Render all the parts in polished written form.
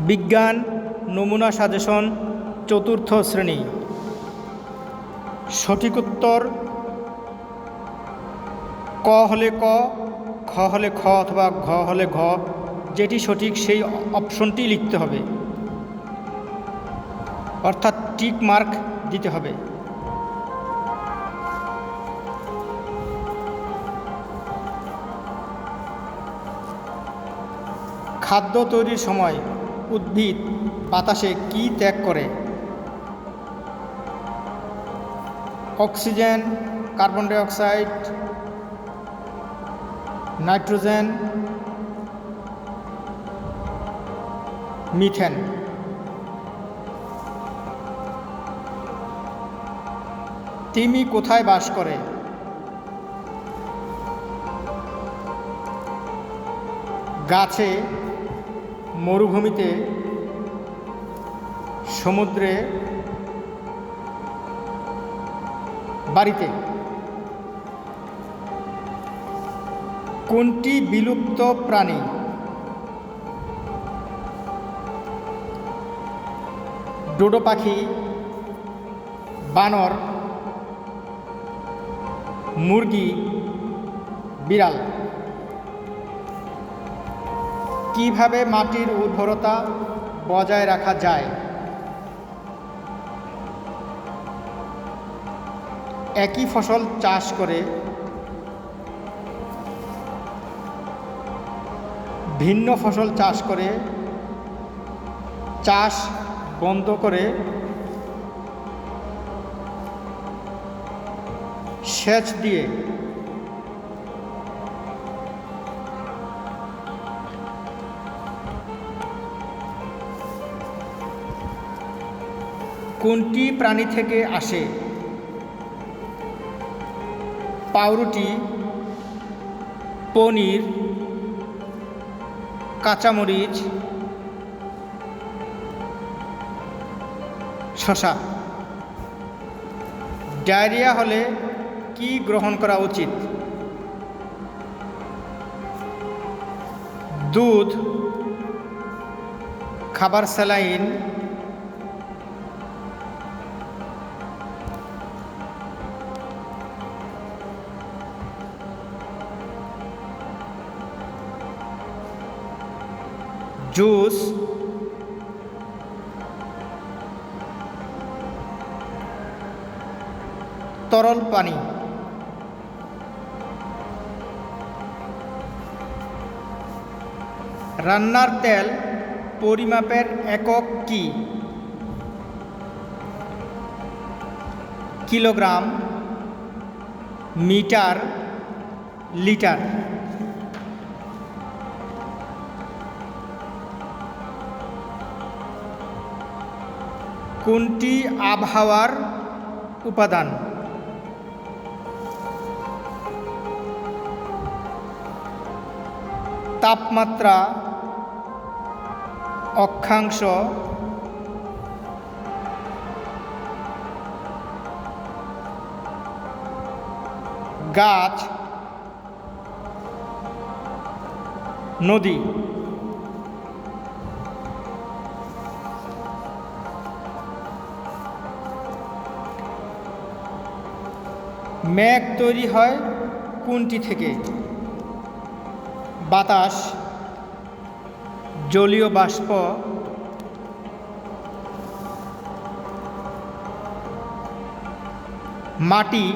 বিজ্ঞান নমুনা সাজেশন চতুর্থ শ্রেণী। সঠিক উত্তর ক হলে ক, খ হলে খ অথবা ঘ হলে ঘ, যেটি সঠিক সেই অপশনটি লিখতে হবে, অর্থাৎ টিক মার্ক দিতে হবে। খাদ্য তৈরির সময় উদ্ভিদ বাতাসে কি ত্যাগ করে? Oxygen, carbon die oxide, nitrogen, methane. তিমি কোথায় বাস করে? গাছে, মরুভূমিতে, সমুদ্রে, বাড়িতে। কোনটি বিলুপ্ত প্রাণী? ডোডো পাখি, বানর, মুরগি, বিড়াল। কিভাবে মাটির উর্বরতা বজায় রাখা যায়? একই ফসল চাষ করে ভিন্ন ফসল চাষ করে, চাষ বন্ধ করে, সেচ দিয়ে। কোনটি প্রাণী থেকে আসে? পাউরুটি, পনির, কাঁচামরিচ, শসা। ডায়রিয়া হলে কি গ্রহণ করা উচিত? দুধ, খাবার, স্যালাইন, জুস, তরল পানি। রান্নার তেল পরিমাপের একক কি? Kilogram, metre, litre. কোনটি আবহাওয়ার উপাদান? তাপমাত্রা, অক্ষাংশ, গাছ, নদী। মেঘ তৈরি হয় কোনটি থেকে? বাতাস, জলীয় বাষ্প, মাটি,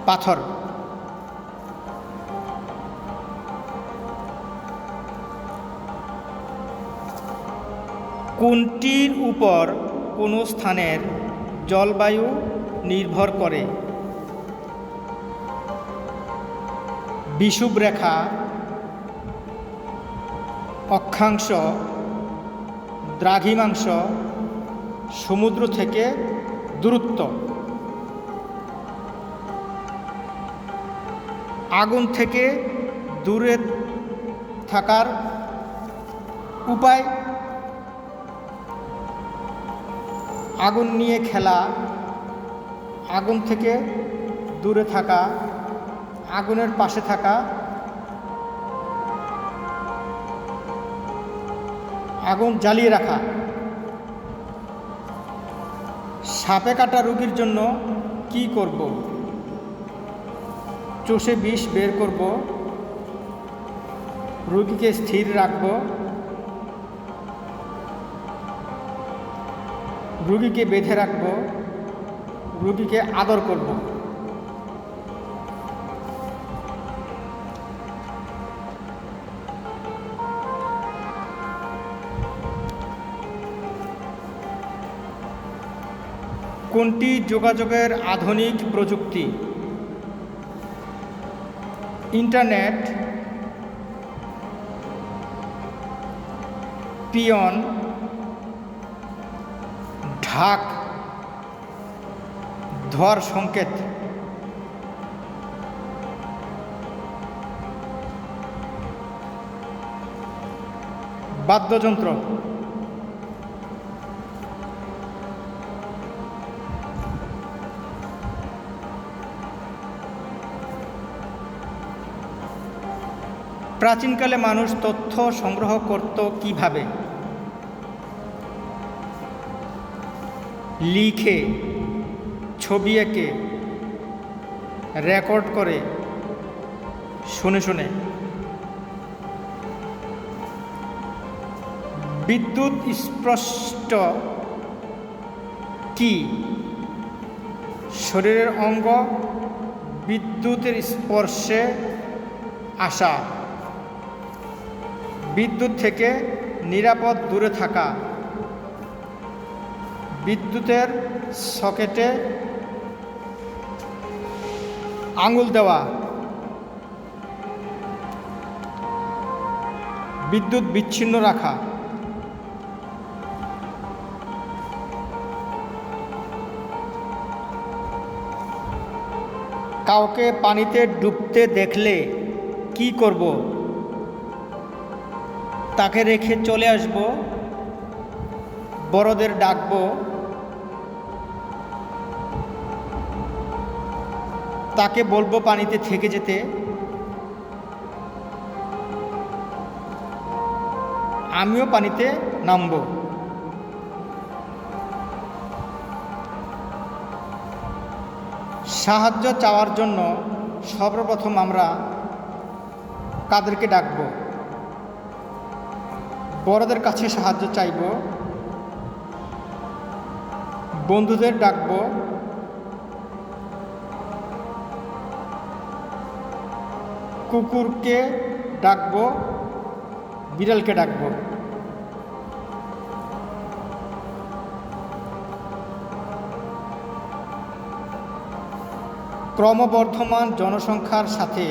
পাথর। কোনটির উপর কোনো স্থানের জলবায়ু নির্ভর করে? বিষুবরেখা, অক্ষাংশ, দ্রাঘিমাংশ, সমুদ্র থেকে দূরত্ব। আগুন থেকে দূরে থাকার উপায়? আগুন নিয়ে খেলা, আগুন থেকে দূরে থাকা, আগুনের পাশে থাকা, আগুন জ্বালিয়ে রাখা। সাপে কাটা রোগীর জন্য কি করব? চোষে বিষ বের করব, রোগীকে স্থির রাখব, রোগীকে বেঁধে রাখব, রোগীকে আদর করব। কোনটি যোগাযোগের আধুনিক প্রযুক্তি? ইন্টারনেট, পিয়ন, ঢাক, ধোয়ার সংকেত। বাদ্যযন্ত্র। প্রাচীনকালে মানুষ তথ্য সংগ্রহ করত কিভাবে? লিখে, ছবি এঁকে, রেকর্ড করে, শুনে শুনে। বিদ্যুৎ স্পষ্ট কি? শরীরের অঙ্গ বিদ্যুতের স্পর্শে আসা, বিদ্যুৎ থেকে নিরাপদ দূরে থাকা, বিদ্যুতের সকেটে আঙুল দেওয়া, বিদ্যুৎ বিচ্ছিন্ন রাখা। কাউকে পানিতে ডুবতে দেখলে কি করব? তাকে রেখে চলে আসব, বড়দের ডাকব, তাকে বলবো পানিতে থেকে যেতে, আমিও পানিতে নামব। সাহায্য চাওয়ার জন্য সর্বপ্রথম আমরা কাদেরকে ডাকব? বড়দের কাছে সাহায্য চাইব, বন্ধুদের ডাকব, কুকুরকে ডাকব, বিড়ালকে ডাকব। ক্রমবর্ধমান জনসংখ্যার সাথে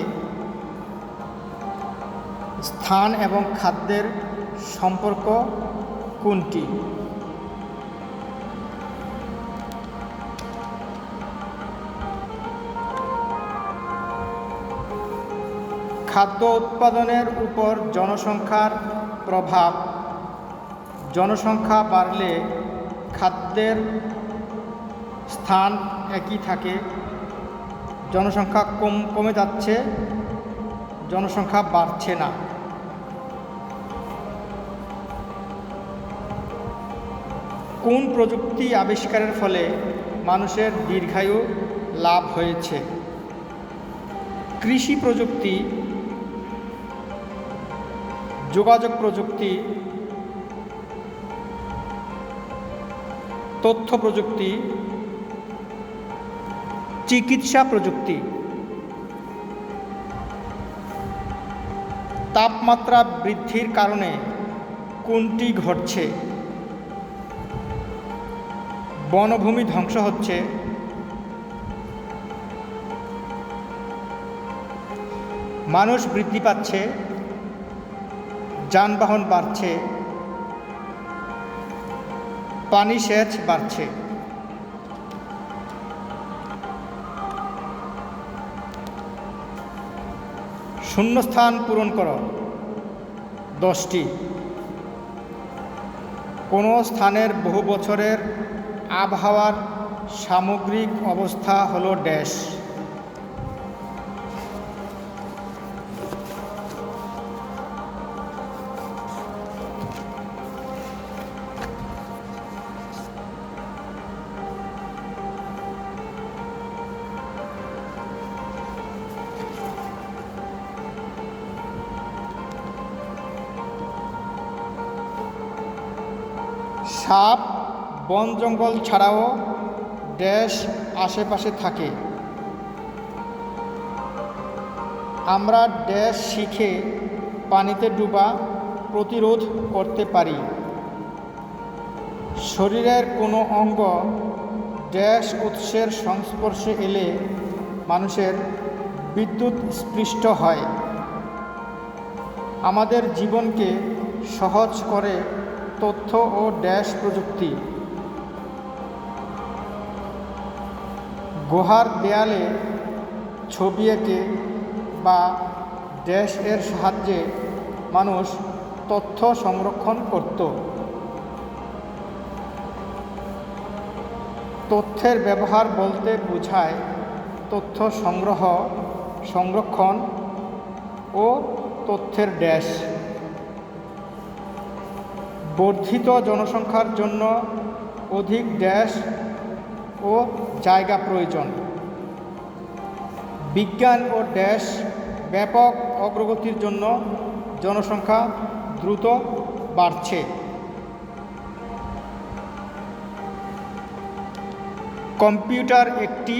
স্থান এবং খাদ্যের সম্পর্ক কোনটি? খাদ্য উৎপাদনের উপর জনসংখ্যার প্রভাব। জনসংখ্যা বাড়লে খাদ্যের স্থান একই থাকে, জনসংখ্যা কমে যাচ্ছে, জনসংখ্যা বাড়ছে না। কোন প্রযুক্তি আবিষ্কারের ফলে মানুষের দীর্ঘায়ু লাভ হয়েছে? কৃষি প্রযুক্তি, যোগাযোগ প্রযুক্তি, তথ্য প্রযুক্তি, চিকিৎসা প্রযুক্তি। তাপমাত্রা বৃদ্ধির কারণে কোনটি ঘটছে? বনভূমি ধ্বংস হচ্ছে, মানুষ বৃদ্ধি পাচ্ছে, যানবাহন বাড়ছে, পানি সেচ বাড়ছে। শূন্যস্থান পূরণ করো। 10টি। কোনো স্থানের বহু বছরের আবহাওয়ার সামগ্রিক অবস্থা হলো ড্যাশ। সাপ বন জঙ্গল ছাড়াও ড্যাশ আশেপাশে থাকে। আমরা ড্যাশ শিখে পানিতে ডুবা প্রতিরোধ করতে পারি। শরীরের কোনো অঙ্গ ড্যাশ উৎসের সংস্পর্শে এলে মানুষের বিদ্যুৎ স্পৃষ্ট হয়। আমাদের জীবনকে সহজ করে তথ্য ও ড্যাশ প্রযুক্তি। গুহার দেয়ালে ছবি এঁকে বা ড্যাশ এর সাহায্যে মানুষ তথ্য সংরক্ষণ করত। তথ্যের ব্যবহার বলতে বোঝায় তথ্য সংগ্রহ, সংরক্ষণ ও তথ্যের ড্যাশ। বর্ধিত জনসংখ্যার জন্য অধিক ড্যাশ ও জায়গা প্রয়োজন। বিজ্ঞান ও ড্যাশ ব্যাপক অগ্রগতির জন্য জনসংখ্যা দ্রুত বাড়ছে। কম্পিউটার একটি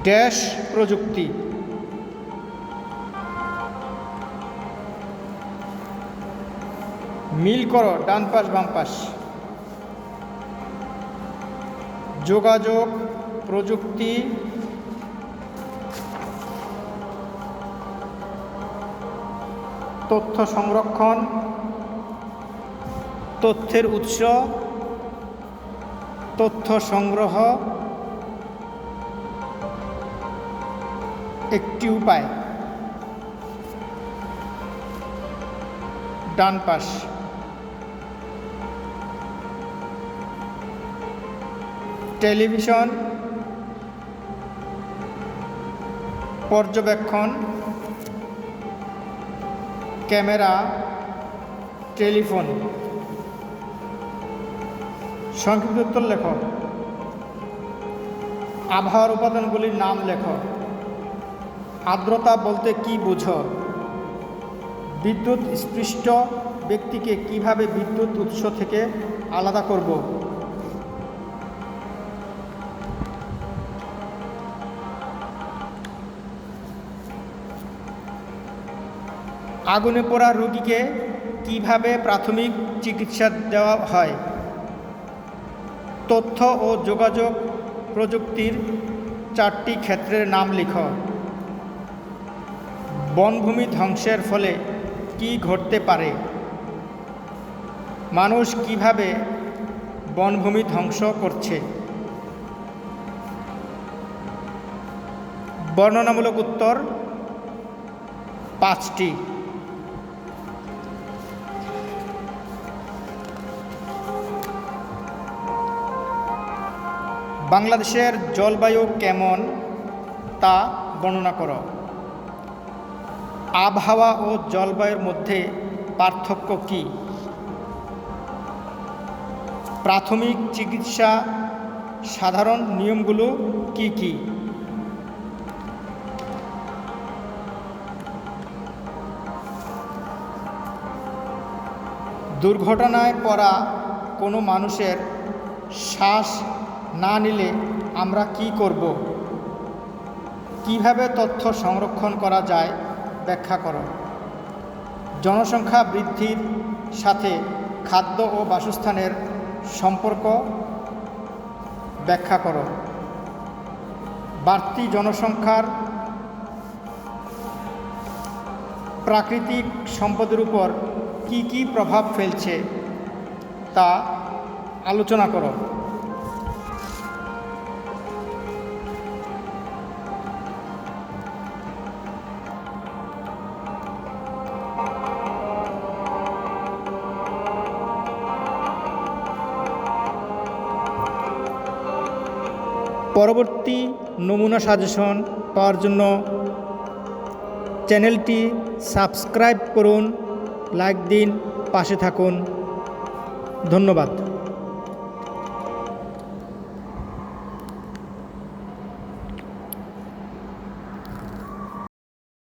ড্যাশ প্রযুক্তি। মিল করো ডান পাশ বাম পাশ। যোগাযোগ প্রযুক্তি তথ্য সংরক্ষণ, তথ্যের উৎস, তথ্য সংগ্রহ একটি উপায়। ডান পাশ। টেলিভিশন, পর্যবেক্ষণ, ক্যামেরা, টেলিফোন। সংক্ষিপ্ত উত্তর লেখ। আবহাওয়ার উপাদানগুলির নাম লেখ। আর্দ্রতা বলতে কি বোঝো? বিদ্যুৎ স্পৃষ্ট ব্যক্তিকে কিভাবে বিদ্যুৎ উৎস থেকে আলাদা করব? আগুনে পোড়া রোগীকে কিভাবে প্রাথমিক চিকিৎসা দেওয়া হয়? তথ্য ও যোগাযোগ প্রযুক্তির 4টি ক্ষেত্রের নাম লিখ। বনভূমি ধ্বংসের ফলে কি ঘটতে পারে? মানুষ কিভাবে বনভূমি ধ্বংস করছে? বর্ণনামূলক উত্তর 5টি। বাংলাদেশের জলবায়ু কেমন তা বর্ণনা করো। আবহাওয়া ও জলবায়ুর মধ্যে পার্থক্য কি? প্রাথমিক চিকিৎসা সাধারণ নিয়মগুলো কি কি? দুর্ঘটনায় পড়া কোনো মানুষের শ্বাস না নিলে আমরা কি করব? কিভাবে তথ্য সংরক্ষণ করা যায় ব্যাখ্যা করো। জনসংখ্যা বৃদ্ধির সাথে খাদ্য ও বাসস্থানের সম্পর্ক ব্যাখ্যা করো। বাড়তি জনসংখ্যার প্রাকৃতিক সম্পদের উপর কি কি প্রভাব ফেলছে তা আলোচনা করো। পরবর্তী নমুনা সাজেশন পাওয়ার জন্য চ্যানেলটি সাবস্ক্রাইব করুন, লাইক দিন, পাশে থাকুন। ধন্যবাদ।